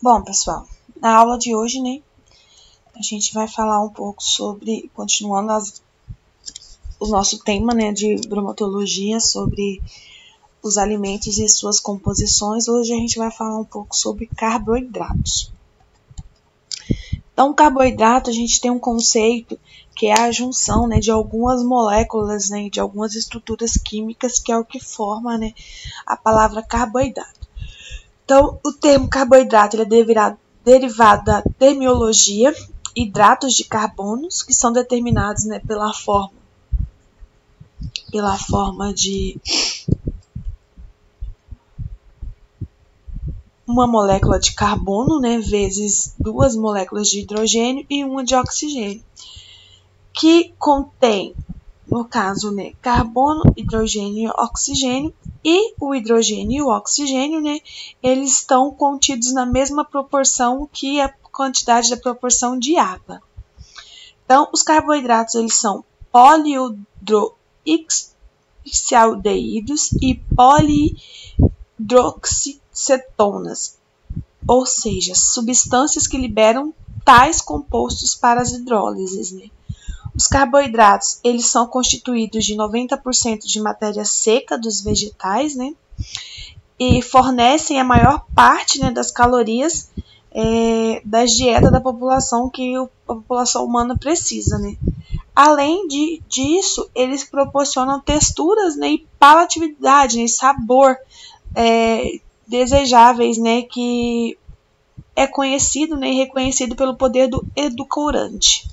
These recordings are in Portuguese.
Bom, pessoal, na aula de hoje, a gente vai falar um pouco sobre, continuando o nosso tema, de bromatologia, sobre os alimentos e suas composições. Hoje a gente vai falar um pouco sobre carboidratos. Então, carboidrato, a gente tem um conceito que é a junção, de algumas moléculas, de algumas estruturas químicas, que é o que forma, a palavra carboidrato. Então, o termo carboidrato ele é derivado da terminologia hidratos de carbonos, que são determinados pela forma de uma molécula de carbono, vezes duas moléculas de hidrogênio e uma de oxigênio, que contém, no caso, carbono, hidrogênio e oxigênio, e o hidrogênio e o oxigênio, eles estão contidos na mesma proporção que a quantidade da proporção de água. Então, os carboidratos, eles são polihidroxaldeídos e polihidroxicetonas, ou seja, substâncias que liberam tais compostos para as hidrólises, Os carboidratos, eles são constituídos de 90% de matéria seca dos vegetais, e fornecem a maior parte, das calorias das dietas da população que a população humana precisa, Além disso, eles proporcionam texturas, e palatabilidade, e sabor desejáveis, que é conhecido, e reconhecido pelo poder do edulcorante.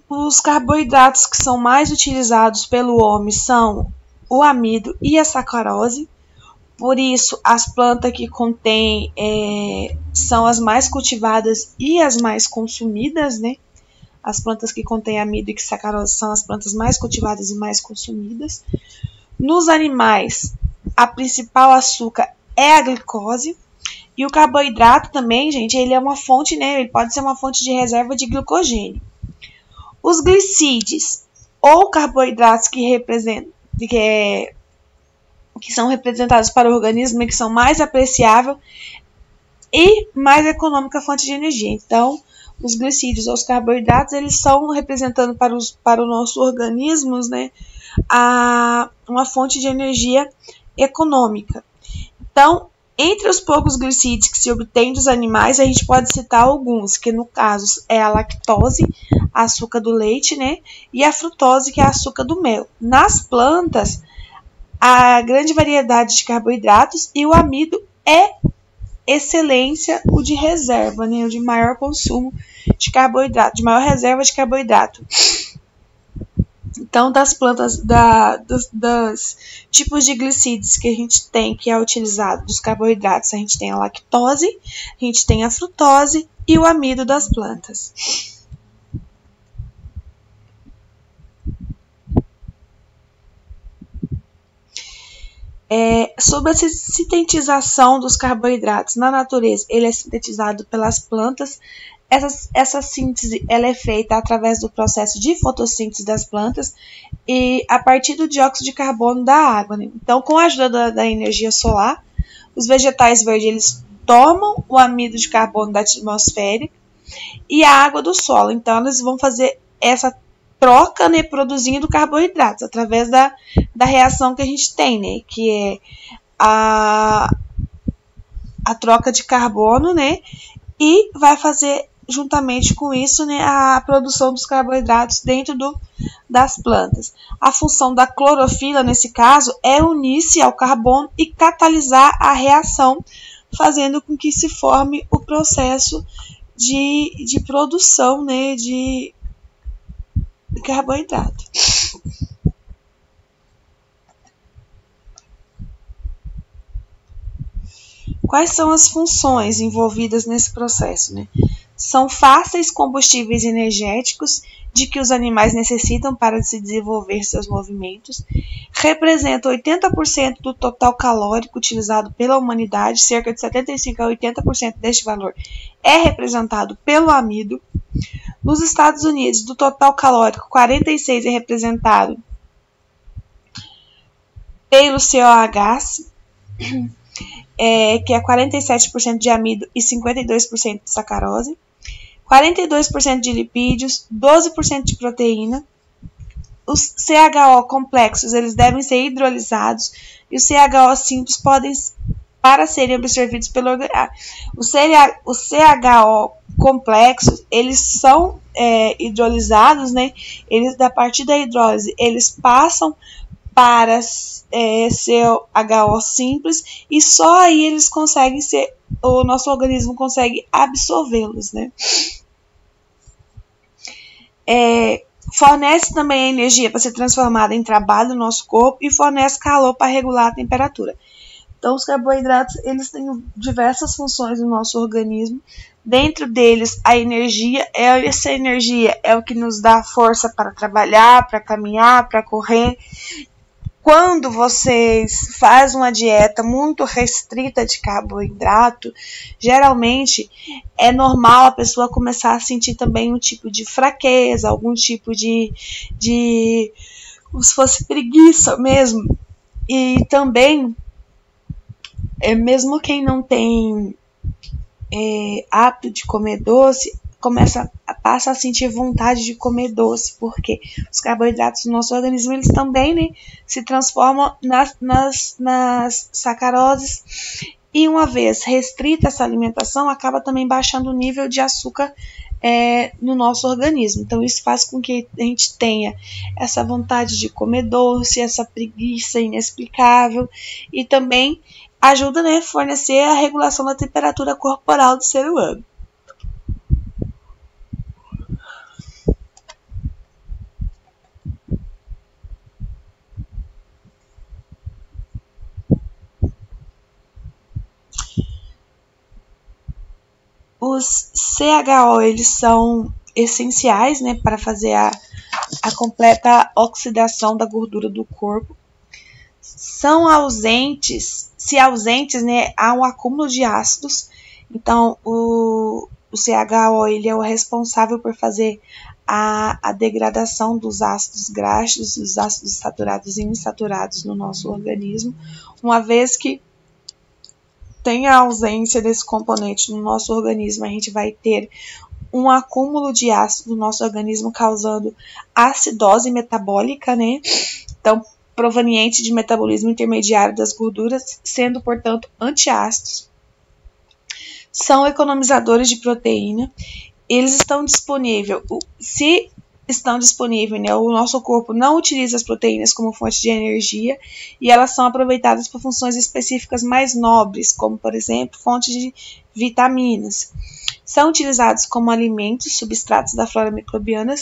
Os carboidratos que são mais utilizados pelo homem são o amido e a sacarose. Por isso, as plantas que contêm são as mais cultivadas e as mais consumidas, As plantas que contêm amido e sacarose são as plantas mais cultivadas e mais consumidas. Nos animais, a principal açúcar é a glicose. E o carboidrato também, gente, ele é uma fonte, ele pode ser uma fonte de reserva de glicogênio. Os glicídios, ou carboidratos que são representados para o organismo e que são mais apreciável e mais econômica fonte de energia. Então, os glicídios ou os carboidratos, eles são representando para o nosso organismo, uma fonte de energia econômica. Então, entre os poucos glicídios que se obtém dos animais, a gente pode citar alguns, que no caso é a lactose, açúcar do leite, e a frutose, que é açúcar do mel. Nas plantas, a grande variedade de carboidratos e o amido é excelência, o de reserva, o de maior consumo de carboidrato, de maior reserva de carboidrato. Então, das plantas, dos tipos de glicídios que a gente tem, que é utilizado dos carboidratos, a gente tem a lactose, a gente tem a frutose e o amido das plantas. Sobre a sintetização dos carboidratos na natureza, ele é sintetizado pelas plantas. Essa síntese ela é feita através do processo de fotossíntese das plantas e a partir do dióxido de carbono da água. Então, com a ajuda da energia solar, os vegetais verdes eles tomam o amido de carbono da atmosfera e a água do solo. Então, eles vão fazer essa troca, produzindo carboidratos através da reação que a gente tem, que é a troca de carbono, e vai fazer juntamente com isso, a produção dos carboidratos dentro das plantas. A função da clorofila, nesse caso, é unir-se ao carbono e catalisar a reação, fazendo com que se forme o processo de produção, de carboidrato. Quais são as funções envolvidas nesse processo? São fáceis combustíveis energéticos de que os animais necessitam para se desenvolver seus movimentos, representam 80% do total calórico utilizado pela humanidade, cerca de 75% a 80% deste valor é representado pelo amido. Nos Estados Unidos, do total calórico, 46% é representado pelo COH, que é 47% de amido e 52% de sacarose, 42% de lipídios, 12% de proteína. Os CHO complexos, eles devem ser hidrolisados, e os CHO simples podem, para serem absorvidos pelo organismo. Os CHO complexos, eles são hidrolisados, né? Eles, a partir da hidrólise, eles passam para CHO simples, e só aí eles conseguem ser, o nosso organismo consegue absorvê-los, né? Fornece também a energia para ser transformada em trabalho no nosso corpo e fornece calor para regular a temperatura. Então, os carboidratos, eles têm diversas funções no nosso organismo. Dentro deles, a energia, essa energia é o que nos dá força para trabalhar, para caminhar, para correr. Quando vocês fazem uma dieta muito restrita de carboidrato, geralmente é normal a pessoa começar a sentir também um tipo de fraqueza, algum tipo de como se fosse preguiça mesmo. E também, mesmo quem não tem hábito de comer doce, passa a sentir vontade de comer doce, porque os carboidratos do nosso organismo, eles também, né, se transformam nas sacaroses, e uma vez restrita essa alimentação, acaba também baixando o nível de açúcar no nosso organismo. Então isso faz com que a gente tenha essa vontade de comer doce, essa preguiça inexplicável, e também ajuda, né, a fornecer a regulação da temperatura corporal do ser humano. Os CHO, eles são essenciais, né, para fazer a completa oxidação da gordura do corpo. São ausentes, né, há um acúmulo de ácidos. Então, o CHO, ele é o responsável por fazer a degradação dos ácidos graxos, dos ácidos saturados e insaturados no nosso organismo, uma vez que tem a ausência desse componente no nosso organismo, a gente vai ter um acúmulo de ácido no nosso organismo, causando acidose metabólica, né? Então, proveniente de metabolismo intermediário das gorduras, sendo, portanto, antiácidos. São economizadores de proteína. Eles estão disponíveis. Se estão disponíveis, né, o nosso corpo não utiliza as proteínas como fonte de energia, e elas são aproveitadas por funções específicas mais nobres, como, por exemplo, fontes de vitaminas. São utilizados como alimentos, substratos da flora microbiana,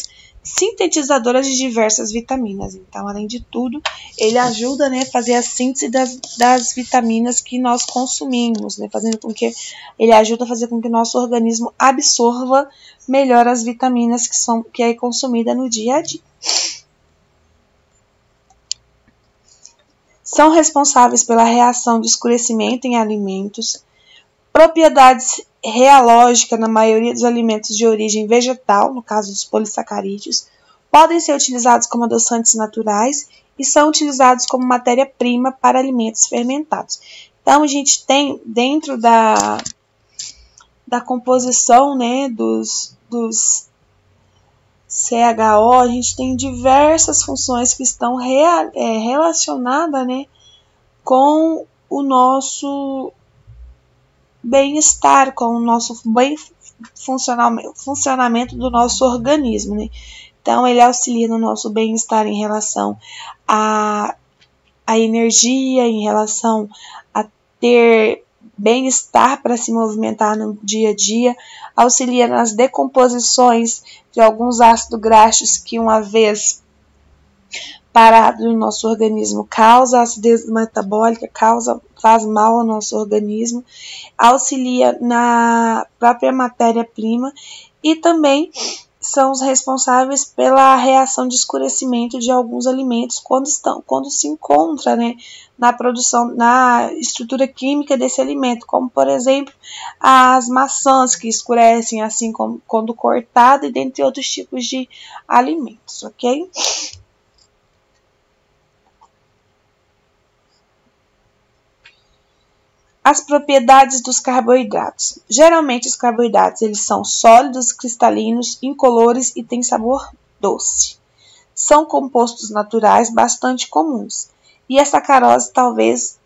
sintetizadoras de diversas vitaminas. Então, além de tudo, ele ajuda, né, a fazer a síntese das vitaminas que nós consumimos, né, fazendo com que ele ajuda a fazer com que o nosso organismo absorva melhor as vitaminas que é consumida no dia a dia. São responsáveis pela reação de escurecimento em alimentos, propriedades realógicas na maioria dos alimentos de origem vegetal, no caso dos polissacarídeos, podem ser utilizados como adoçantes naturais e são utilizados como matéria-prima para alimentos fermentados. Então, a gente tem dentro da composição, né, dos CHO, a gente tem diversas funções que estão relacionadas, né, com o nosso bem-estar, com o nosso bem funcionamento do nosso organismo, né? Então, ele auxilia no nosso bem-estar em relação à energia, em relação a ter bem-estar para se movimentar no dia a dia, auxilia nas decomposições de alguns ácidos graxos que, uma vez parado no nosso organismo, causa acidez metabólica, faz mal ao nosso organismo, auxilia na própria matéria-prima e também são os responsáveis pela reação de escurecimento de alguns alimentos quando se encontra, né, na produção, na estrutura química desse alimento, como, por exemplo, as maçãs que escurecem assim como quando cortada, e dentre outros tipos de alimentos, ok? As propriedades dos carboidratos. Geralmente os carboidratos eles são sólidos, cristalinos, incolores e têm sabor doce. São compostos naturais bastante comuns. E a sacarose talvez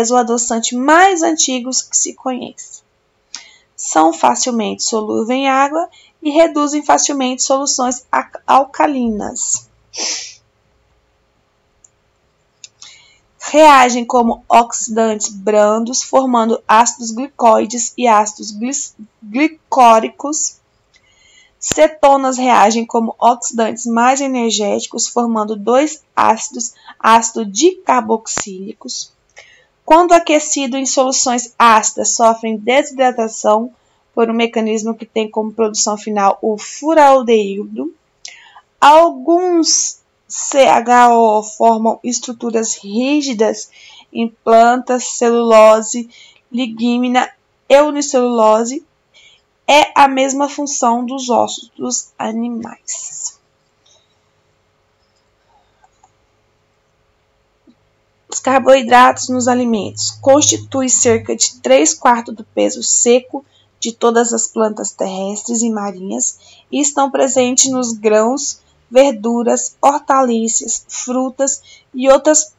o adoçante mais antigo que se conhece. São facilmente solúveis em água e reduzem facilmente soluções alcalinas. Reagem como oxidantes brandos, formando ácidos glicoides e ácidos glicóricos. Cetonas reagem como oxidantes mais energéticos, formando dois ácidos dicarboxílicos. Quando aquecido em soluções ácidas, sofrem desidratação por um mecanismo que tem como produção final o furaldeído. Alguns CHO formam estruturas rígidas em plantas, celulose, lignímina e unicelulose. É a mesma função dos ossos dos animais. Os carboidratos nos alimentos constituem cerca de 3/4 do peso seco de todas as plantas terrestres e marinhas e estão presentes nos grãos, verduras, hortaliças, frutas e outras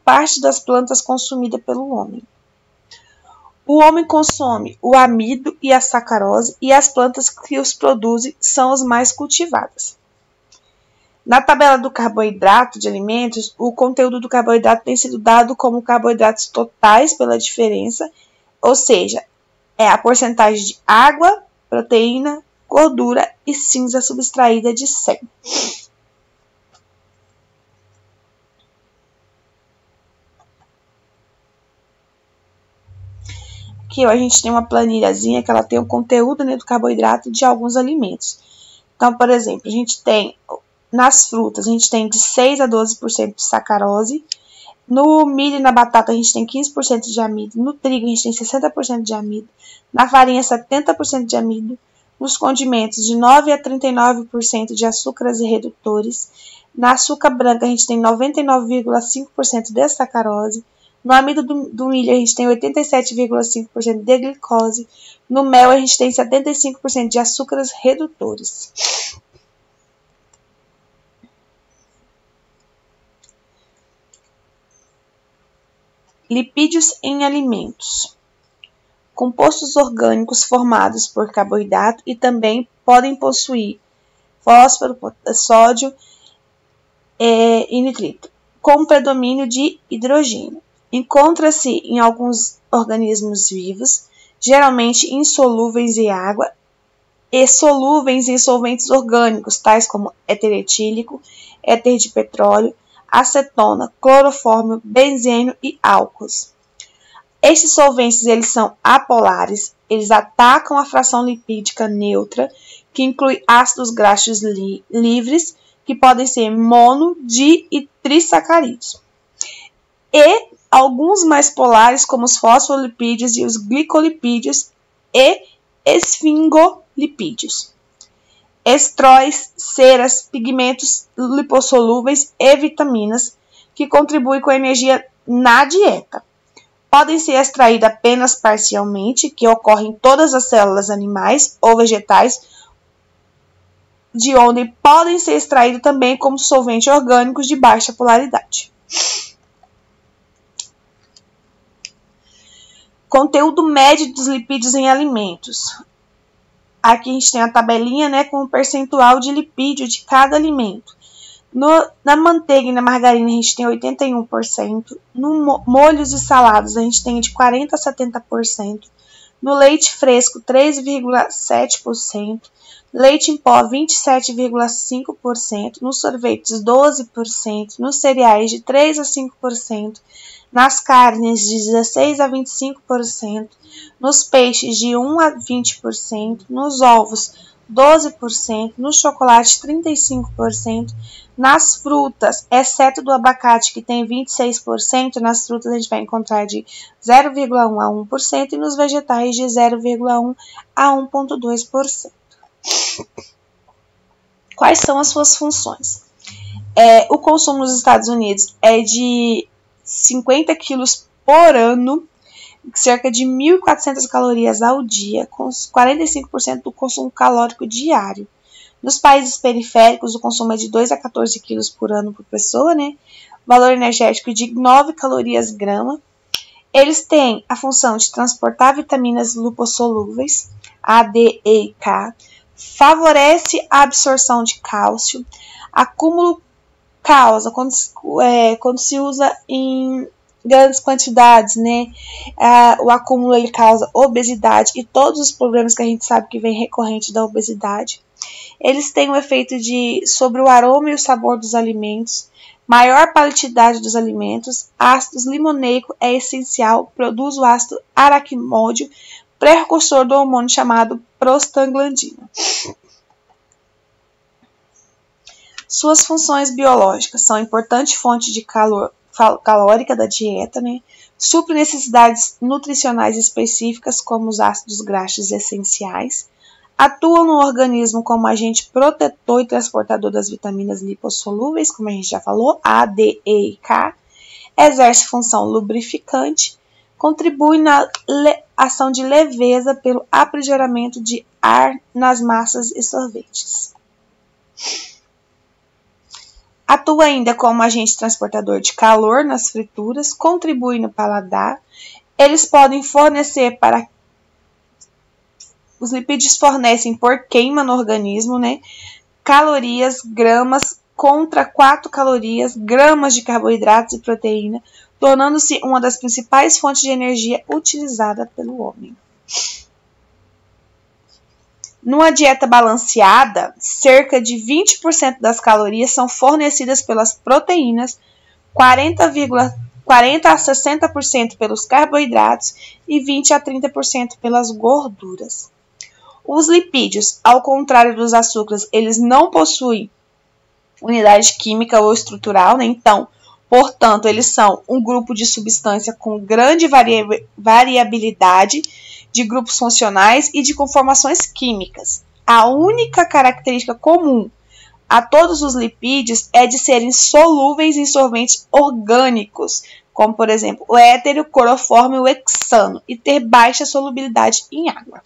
partes das plantas consumidas pelo homem. O homem consome o amido e a sacarose e as plantas que os produzem são as mais cultivadas. Na tabela do carboidrato de alimentos, o conteúdo do carboidrato tem sido dado como carboidratos totais pela diferença, ou seja, é a porcentagem de água, proteína, gordura e cinza subtraída de 100. Aqui a gente tem uma planilhazinha que ela tem o conteúdo do carboidrato de alguns alimentos. Então, por exemplo, a gente tem nas frutas, a gente tem de 6 a 12% de sacarose. No milho e na batata, a gente tem 15% de amido. No trigo, a gente tem 60% de amido. Na farinha, 70% de amido. Nos condimentos, de 9 a 39% de açúcares e redutores. Na açúcar branca, a gente tem 99,5% de sacarose. No amido do milho, a gente tem 87,5% de glicose. No mel, a gente tem 75% de açúcares redutores. Lipídios em alimentos. Compostos orgânicos formados por carboidrato e também podem possuir fósforo, sódio e nitrito, com predomínio de hidrogênio. Encontra-se em alguns organismos vivos, geralmente insolúveis em água e solúveis em solventes orgânicos, tais como éter etílico, éter de petróleo, acetona, clorofórmio, benzênio e álcools. Estes solventes eles são apolares, eles atacam a fração lipídica neutra, que inclui ácidos graxos livres, que podem ser mono, di e trissacarídeos. E alguns mais polares, como os fosfolipídios e os glicolipídios e esfingolipídios. Estróis, ceras, pigmentos lipossolúveis e vitaminas que contribuem com a energia na dieta. Podem ser extraídas apenas parcialmente, que ocorre em todas as células animais ou vegetais, de onde podem ser extraídos também como solventes orgânicos de baixa polaridade. Conteúdo médio dos lipídios em alimentos. Aqui a gente tem a tabelinha, com o percentual de lipídio de cada alimento. Na manteiga e na margarina a gente tem 81%. No molhos e saladas a gente tem de 40% a 70%. No leite fresco 3,7%. Leite em pó 27,5%. Nos sorvetes 12%. Nos cereais de 3 a 5%. Nas carnes de 16 a 25%, nos peixes de 1 a 20%, nos ovos 12%, no chocolate 35%, nas frutas, exceto do abacate que tem 26%, nas frutas a gente vai encontrar de 0,1 a 1% e nos vegetais de 0,1 a 1,2%. Quais são as suas funções? O consumo nos Estados Unidos é de 50 quilos por ano, cerca de 1.400 calorias ao dia, com 45% do consumo calórico diário. Nos países periféricos, o consumo é de 2 a 14 quilos por ano por pessoa, né? Valor energético de 9 calorias grama. Eles têm a função de transportar vitaminas lipossolúveis, A, D, E e K, favorece a absorção de cálcio, acúmulo causa, quando se usa em grandes quantidades, né? O acúmulo ele causa obesidade e todos os problemas que a gente sabe que vem recorrente da obesidade. Eles têm um efeito sobre o aroma e o sabor dos alimentos, maior palatabilidade dos alimentos. Ácido limoneico é essencial, produz o ácido araquimódio, precursor do hormônio chamado prostaglandina. Suas funções biológicas são importante fonte de calórica da dieta, né? Supre necessidades nutricionais específicas, como os ácidos graxos essenciais. Atuam no organismo como agente protetor e transportador das vitaminas lipossolúveis, como a gente já falou, A, D, E e K. Exerce função lubrificante. Contribui na ação de leveza pelo aprisionamento de ar nas massas e sorvetes. Atua ainda como agente transportador de calor nas frituras, contribui no paladar. Eles podem fornecer para... Os lipídios fornecem por queima no organismo, né? Calorias, gramas, contra 4 calorias, gramas de carboidratos e proteína, tornando-se uma das principais fontes de energia utilizada pelo homem. Numa dieta balanceada, cerca de 20% das calorias são fornecidas pelas proteínas, 40 a 60% pelos carboidratos e 20 a 30% pelas gorduras. Os lipídios, ao contrário dos açúcares, eles não possuem unidade química ou estrutural, né? Então, portanto, eles são um grupo de substância com grande variabilidade de grupos funcionais e de conformações químicas. A única característica comum a todos os lipídios é de serem solúveis em solventes orgânicos, como, por exemplo, o éter, o clorofórmio e o hexano, e ter baixa solubilidade em água.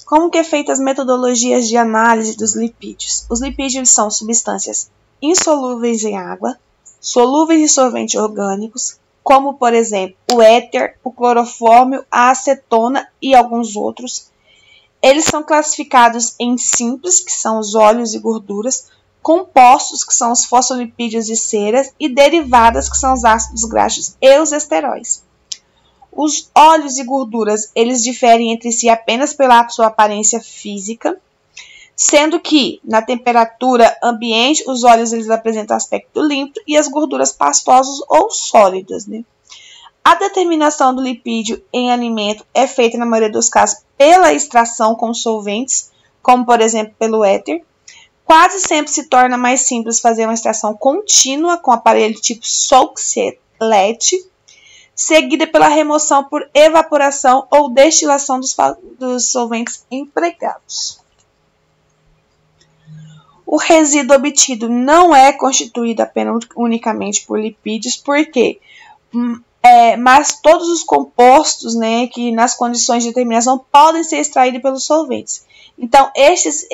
Como que é feita as metodologias de análise dos lipídios? Os lipídios são substâncias insolúveis em água, solúveis em solventes orgânicos, como, por exemplo, o éter, o clorofórmio, a acetona e alguns outros. Eles são classificados em simples, que são os óleos e gorduras, compostos, que são os fosfolipídios e ceras, e derivadas, que são os ácidos graxos e os esteróis. Os óleos e gorduras, eles diferem entre si apenas pela sua aparência física, sendo que, na temperatura ambiente, os óleos eles apresentam aspecto límpido e as gorduras pastosas ou sólidas, né? A determinação do lipídio em alimento é feita, na maioria dos casos, pela extração com solventes, como, por exemplo, pelo éter. Quase sempre se torna mais simples fazer uma extração contínua com aparelho tipo Soak-Let, seguida pela remoção por evaporação ou destilação dos solventes empregados. O resíduo obtido não é constituído apenas unicamente por lipídios, porque mas todos os compostos, né, que nas condições de determinação podem ser extraídos pelos solventes. Então, esses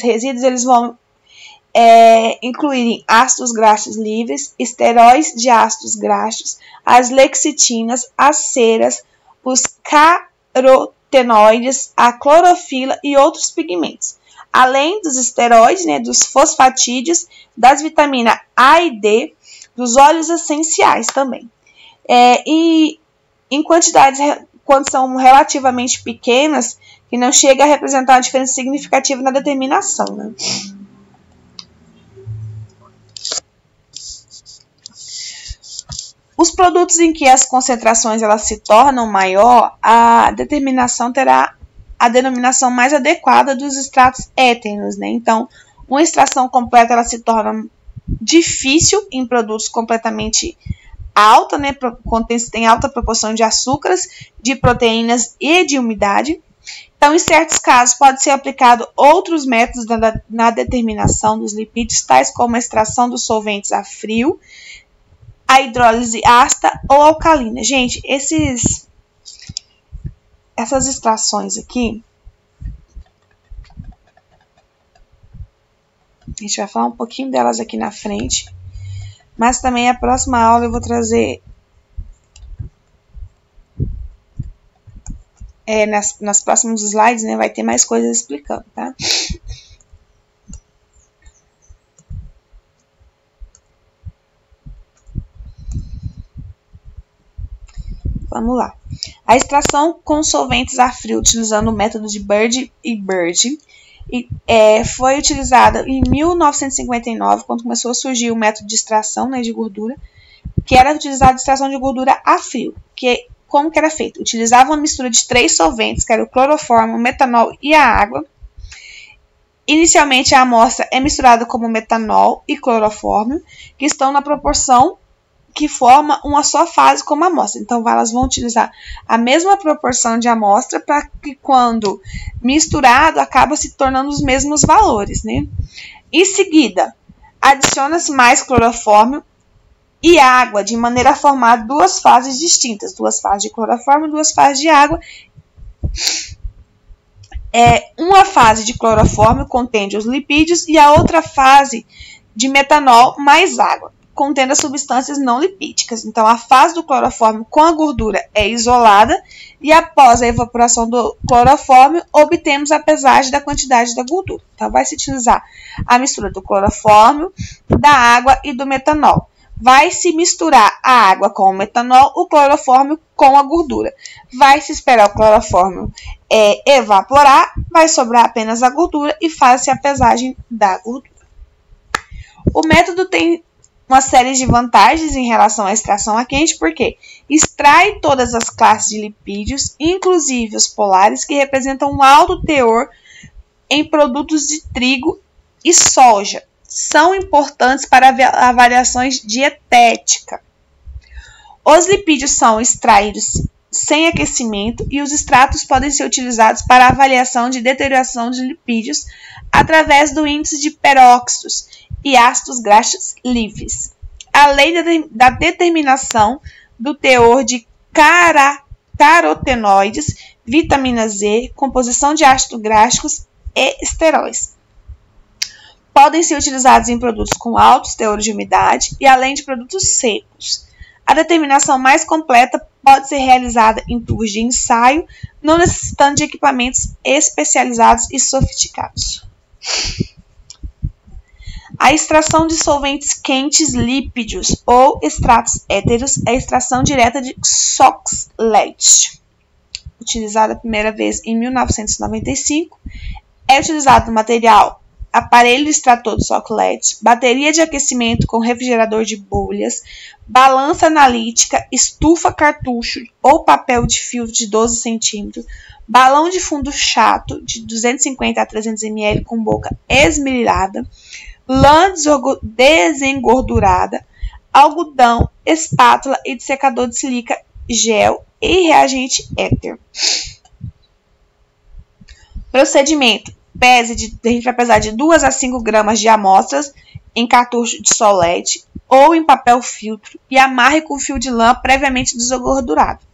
resíduos eles vão incluírem ácidos graxos livres, esteróis de ácidos graxos, as lexitinas, as ceras, os carotenoides, a clorofila e outros pigmentos. Além dos esteroides, né, dos fosfatídeos, das vitaminas A e D, dos óleos essenciais também. E em quantidades, quando são relativamente pequenas, que não chega a representar uma diferença significativa na determinação, né? Os produtos em que as concentrações elas se tornam maior, a determinação terá a denominação mais adequada dos extratos éteros, né? Então, uma extração completa ela se torna difícil em produtos completamente alta, né? Tem alta proporção de açúcares, de proteínas e de umidade. Então, em certos casos, pode ser aplicado outros métodos na determinação dos lipídios, tais como a extração dos solventes a frio, a hidrólise ácida ou alcalina. Gente, essas extrações aqui, a gente vai falar um pouquinho delas aqui na frente, mas também a próxima aula eu vou trazer nas próximos slides, né, vai ter mais coisas explicando, tá? Vamos lá. A extração com solventes a frio, utilizando o método de Bird e Bird, foi utilizada em 1959, quando começou a surgir o método de extração, né, de gordura, que era utilizado a extração de gordura a frio. Como que era feito? Utilizava uma mistura de 3 solventes, que era o cloroformo, o metanol e a água. Inicialmente, a amostra é misturada com o metanol e clorofórmio, que estão na proporção que forma uma só fase como amostra. Então, elas vão utilizar a mesma proporção de amostra para que, quando misturado, acaba se tornando os mesmos valores, né? Em seguida, adiciona-se mais clorofórmio e água, de maneira a formar 2 fases distintas, 2 fases de clorofórmio e 2 fases de água. Uma fase de clorofórmio contém os lipídios e a outra fase de metanol mais água, contendo as substâncias não lipídicas. Então, a fase do clorofórmio com a gordura é isolada e após a evaporação do clorofórmio, obtemos a pesagem da quantidade da gordura. Então, vai se utilizar a mistura do clorofórmio, da água e do metanol. Vai se misturar a água com o metanol, o clorofórmio com a gordura. Vai se esperar o clorofórmio evaporar, vai sobrar apenas a gordura e faz-se a pesagem da gordura. O método tem uma série de vantagens em relação à extração a quente, porque extrai todas as classes de lipídios, inclusive os polares, que representam um alto teor em produtos de trigo e soja. São importantes para avaliações dietéticas. Os lipídios são extraídos sem aquecimento e os extratos podem ser utilizados para avaliação de deterioração de lipídios através do índice de peróxidos e ácidos graxos livres. A lei da determinação do teor de carotenoides, vitamina Z, composição de ácidos graxos e esteróis. Podem ser utilizados em produtos com altos teores de umidade e além de produtos secos. A determinação mais completa pode ser realizada em tubos de ensaio, não necessitando de equipamentos especializados e sofisticados. A extração de solventes quentes lípidos ou extratos éteros é a extração direta de Soxhlet, utilizada a primeira vez em 1995. É utilizado no material aparelho extrator do Soxhlet, bateria de aquecimento com refrigerador de bolhas, balança analítica, estufa cartucho ou papel de filtro de 12 cm, balão de fundo chato de 250 a 300 ml com boca esmerilhada, lã desengordurada, algodão, espátula e dessecador de silica gel e reagente éter. Procedimento. A gente vai pesar de 2 a 5 gramas de amostras em cartucho de solete ou em papel filtro e amarre com fio de lã previamente desengordurado.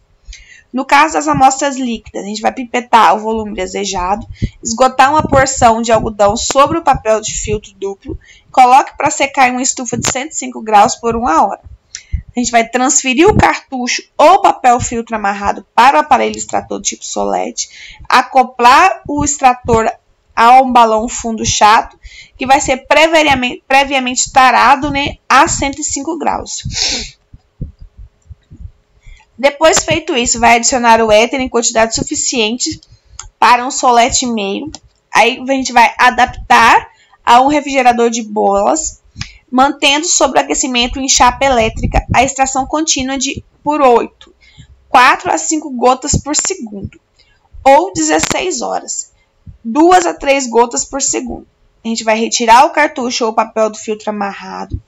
No caso das amostras líquidas, a gente vai pipetar o volume desejado, esgotar uma porção de algodão sobre o papel de filtro duplo, coloque para secar em uma estufa de 105 graus por 1 hora. A gente vai transferir o cartucho ou papel filtro amarrado para o aparelho extrator tipo solete, acoplar o extrator a um balão fundo chato, que vai ser previamente tarado, né, a 105 graus. Depois feito isso, vai adicionar o éter em quantidade suficiente para um solete e meio. Aí a gente vai adaptar a um refrigerador de bolas, mantendo sob aquecimento em chapa elétrica a extração contínua por 4 a 5 gotas por segundo, ou 16 horas. 2 a 3 gotas por segundo. a gente vai retirar o cartucho ou o papel do filtro amarrado,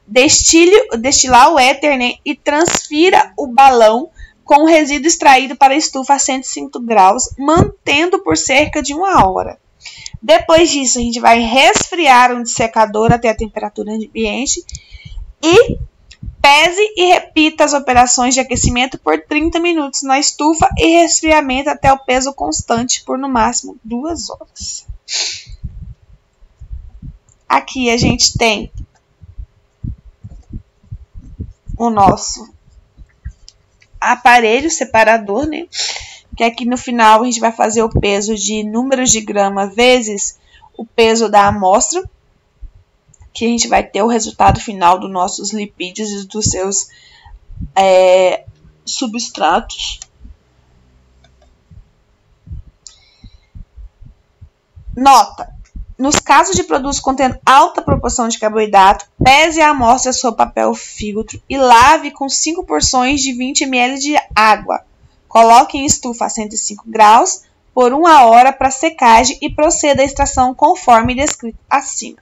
destilar o éter, né, e transfira o balão com o resíduo extraído para a estufa a 105 graus, mantendo por cerca de 1 hora. Depois disso, a gente vai resfriar um dessecador até a temperatura ambiente e pese e repita as operações de aquecimento por 30 minutos na estufa e resfriamento até o peso constante por no máximo 2 horas. Aqui a gente tem o nosso aparelho separador, né? Que aqui no final a gente vai fazer o peso de números de grama vezes o peso da amostra, que a gente vai ter o resultado final dos nossos lipídios e dos seus substratos. Nota: nos casos de produtos contendo alta proporção de carboidrato, pese a amostra sob papel filtro e lave com 5 porções de 20 ml de água. Coloque em estufa a 105 graus por 1 hora para secagem e proceda à extração conforme descrito acima.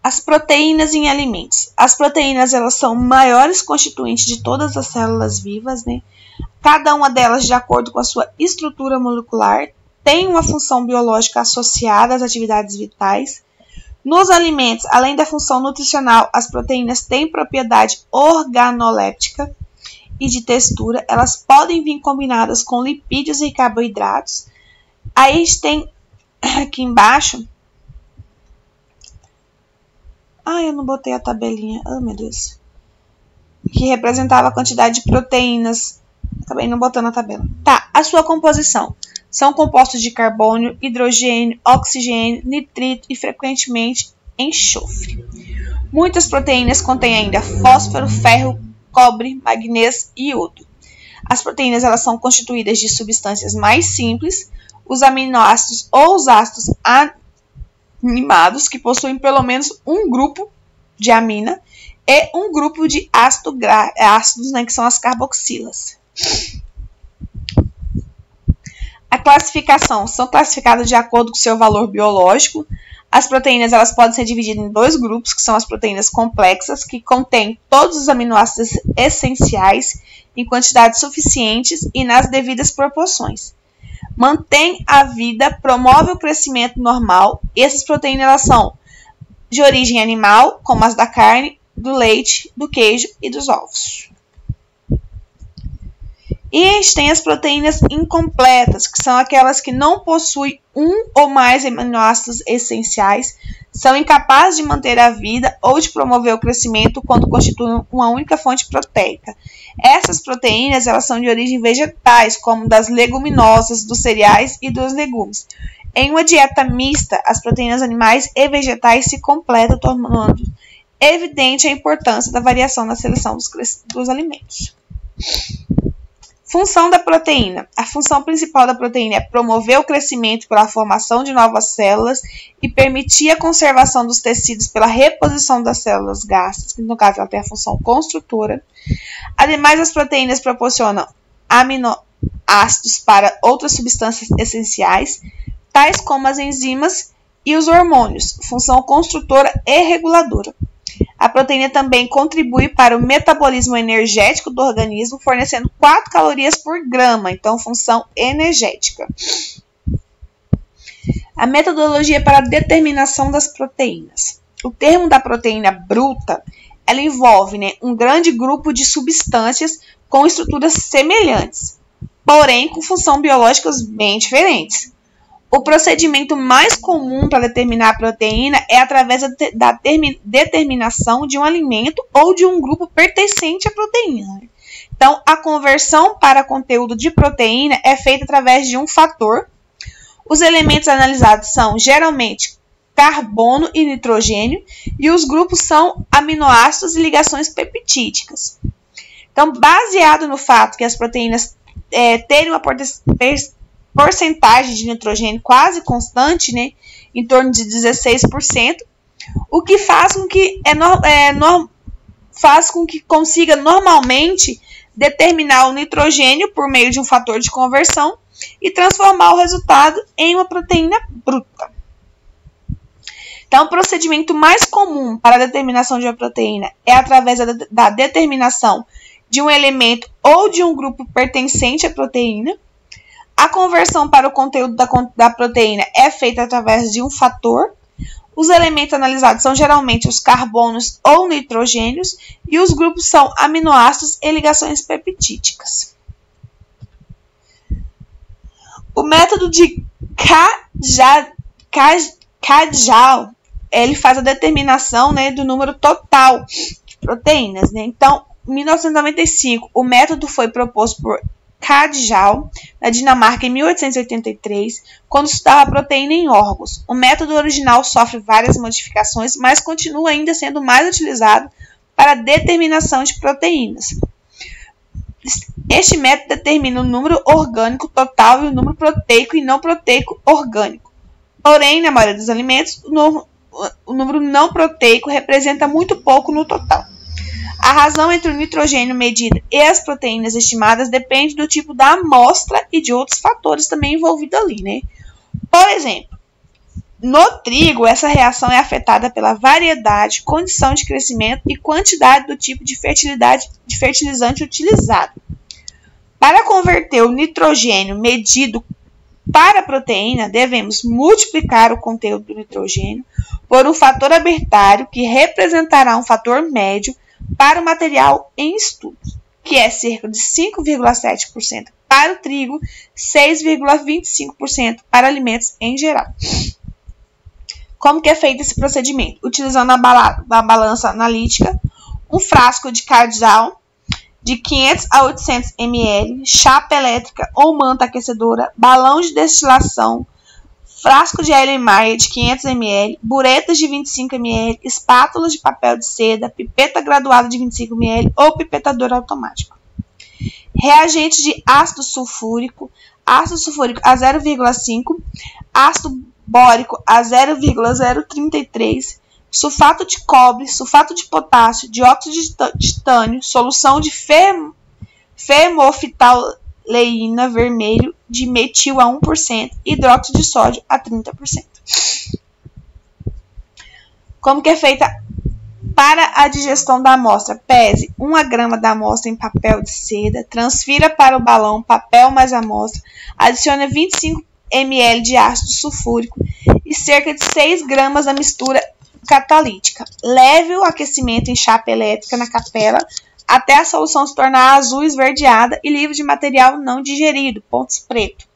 As proteínas em alimentos. As proteínas, elas são maiores constituintes de todas as células vivas, né? Cada uma delas, de acordo com a sua estrutura molecular, tem uma função biológica associada às atividades vitais. Nos alimentos, além da função nutricional, as proteínas têm propriedade organoléptica e de textura. Elas podem vir combinadas com lipídios e carboidratos. Aí a gente tem aqui embaixo... eu não botei a tabelinha. Meu Deus. Que representava a quantidade de proteínas. Acabei não botando a tabela. Tá, a sua composição. São compostos de carbono, hidrogênio, oxigênio, nitrito e, frequentemente, enxofre. Muitas proteínas contêm ainda fósforo, ferro, cobre, magnésio e iodo. As proteínas, elas são constituídas de substâncias mais simples, os aminoácidos ou os ácidos animados, que possuem pelo menos um grupo de amina e um grupo de ácidos, né, que são as carboxilas. A classificação. São classificadas de acordo com seu valor biológico. As proteínas, elas podem ser divididas em 2 grupos, que são as proteínas complexas, que contêm todos os aminoácidos essenciais em quantidades suficientes e nas devidas proporções. Mantém a vida, promove o crescimento normal. Essas proteínas, elas são de origem animal, como as da carne, do leite, do queijo e dos ovos. E a gente tem as proteínas incompletas, que são aquelas que não possuem um ou mais aminoácidos essenciais, são incapazes de manter a vida ou de promover o crescimento quando constituem uma única fonte proteica. Essas proteínas, elas são de origem vegetais, como das leguminosas, dos cereais e dos legumes. Em uma dieta mista, as proteínas animais e vegetais se completam, tornando evidente a importância da variação na seleção dos alimentos. Função da proteína. A função principal da proteína é promover o crescimento pela formação de novas células e permitir a conservação dos tecidos pela reposição das células gastas, que no caso ela tem a função construtora. Ademais, as proteínas proporcionam aminoácidos para outras substâncias essenciais, tais como as enzimas e os hormônios, função construtora e reguladora. A proteína também contribui para o metabolismo energético do organismo, fornecendo 4 calorias por grama, então função energética. A metodologia para a determinação das proteínas. O termo da proteína bruta, ela envolve, né, um grande grupo de substâncias com estruturas semelhantes, porém com funções biológicas bem diferentes. O procedimento mais comum para determinar a proteína é através da determinação de um alimento ou de um grupo pertencente à proteína. Então, a conversão para conteúdo de proteína é feita através de um fator. Os elementos analisados são, geralmente, carbono e nitrogênio, e os grupos são aminoácidos e ligações peptídicas. Então, baseado no fato que as proteínas terem uma porcentagem de nitrogênio quase constante, né, em torno de 16%, o que faz com que consiga normalmente determinar o nitrogênio por meio de um fator de conversão e transformar o resultado em uma proteína bruta. Então, o procedimento mais comum para a determinação de uma proteína é através da determinação de um elemento ou de um grupo pertencente à proteína. A conversão para o conteúdo da proteína é feita através de um fator. Os elementos analisados são geralmente os carbonos ou nitrogênios e os grupos são aminoácidos e ligações peptídicas. O método de Kajal, ele faz a determinação, né, do número total de proteínas, né? Então, em 1995, o método foi proposto por Kajal, na Dinamarca, em 1883, quando estudava a proteína em órgãos. O método original sofre várias modificações, mas continua ainda sendo mais utilizado para a determinação de proteínas. Este método determina o número orgânico total e o número proteico e não proteico orgânico. Porém, na maioria dos alimentos, o número não proteico representa muito pouco no total. A razão entre o nitrogênio medido e as proteínas estimadas depende do tipo da amostra e de outros fatores também envolvidos ali, né? Por exemplo, no trigo, essa reação é afetada pela variedade, condição de crescimento e quantidade do tipo de fertilizante utilizado. Para converter o nitrogênio medido para a proteína, devemos multiplicar o conteúdo do nitrogênio por um fator arbitrário que representará um fator médio para o material em estudo, que é cerca de 5,7% para o trigo, 6,25% para alimentos em geral. Como que é feito esse procedimento? Utilizando a balança analítica, um frasco de Kajal de 500 a 800 ml, chapa elétrica ou manta aquecedora, balão de destilação, frasco de Erlenmeyer de 500 ml, buretas de 25 ml, espátulas de papel de seda, pipeta graduada de 25 ml ou pipetador automático. Reagente de ácido sulfúrico a 0,5, ácido bórico a 0,033, sulfato de cobre, sulfato de potássio, dióxido de titânio, solução de fermofitaleína vermelho de metil a 1%, hidróxido de sódio a 30%. Como que é feita para a digestão da amostra? Pese 1 grama da amostra em papel de seda, transfira para o balão papel mais amostra, adicione 25 ml de ácido sulfúrico e cerca de 6 gramas da mistura catalítica. Leve o aquecimento em chapa elétrica na capela até a solução se tornar azul esverdeada e livre de material não digerido, pontos preto.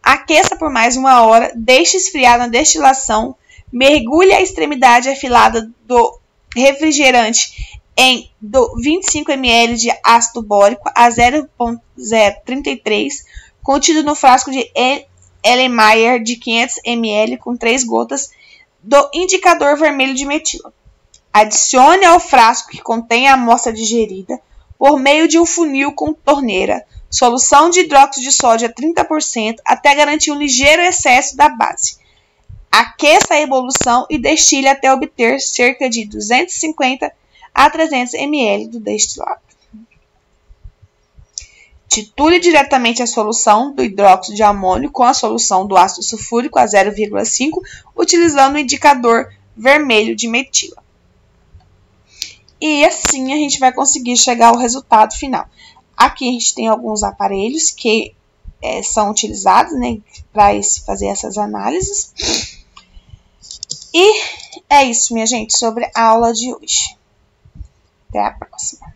Aqueça por mais 1 hora, deixe esfriar na destilação, mergulhe a extremidade afilada do refrigerante em 25 ml de ácido bórico a 0,033, contido no frasco de Erlenmeyer de 500 ml com 3 gotas do indicador vermelho de metila. Adicione ao frasco que contém a amostra digerida, por meio de um funil com torneira, solução de hidróxido de sódio a 30% até garantir um ligeiro excesso da base. Aqueça a ebulição e destile até obter cerca de 250 a 300 ml do destilado. Titule diretamente a solução do hidróxido de amônio com a solução do ácido sulfúrico a 0,5, utilizando o indicador vermelho de metila. E assim a gente vai conseguir chegar ao resultado final. Aqui a gente tem alguns aparelhos que são utilizados, né, para fazer essas análises. E é isso, minha gente, sobre a aula de hoje. Até a próxima.